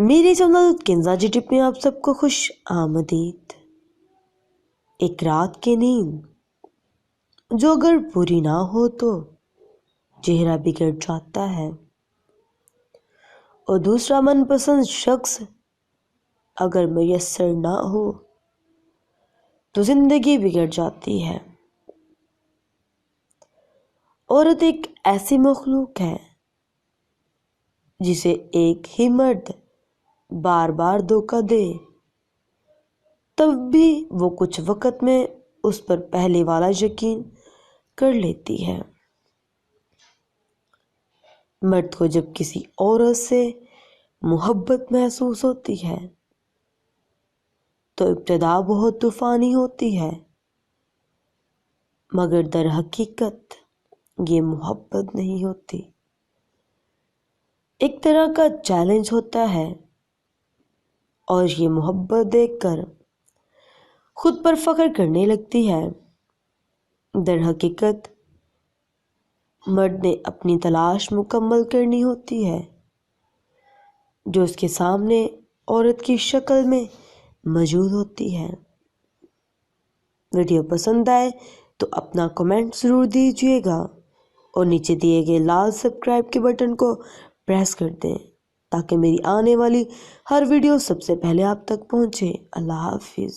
میرے چینل کنزا جی ٹپ میں آپ سب کو خوش آمدید۔ ایک رات کی نیند جو اگر پوری نہ ہو تو چہرہ بگڑ جاتا ہے، اور دوسرا من پسند شخص اگر میسر نہ ہو تو زندگی بگڑ جاتی ہے۔ عورت ایک ایسی مخلوق ہے جسے ایک ہی مرد بار بار دھوکہ دے تب بھی وہ کچھ وقت میں اس پر پہلے والا یقین کر لیتی ہے۔ مرد کو جب کسی عورت سے محبت محسوس ہوتی ہے تو ابتدا بہت طوفانی ہوتی ہے، مگر در حقیقت یہ محبت نہیں ہوتی، ایک طرح کا چیلنج ہوتا ہے، اور یہ محبت دیکھ کر خود پر فخر کرنے لگتی ہے۔ در حقیقت مرد نے اپنی تلاش مکمل کرنی ہوتی ہے جو اس کے سامنے عورت کی شکل میں موجود ہوتی ہے۔ ویڈیو پسند آئے تو اپنا کمنٹ ضرور دیجیے گا، اور نیچے دیے گئے لال سبسکرائب کے بٹن کو پریس کر دیں تاکہ میری آنے والی ہر ویڈیو سب سے پہلے آپ تک پہنچے۔ اللہ حافظ۔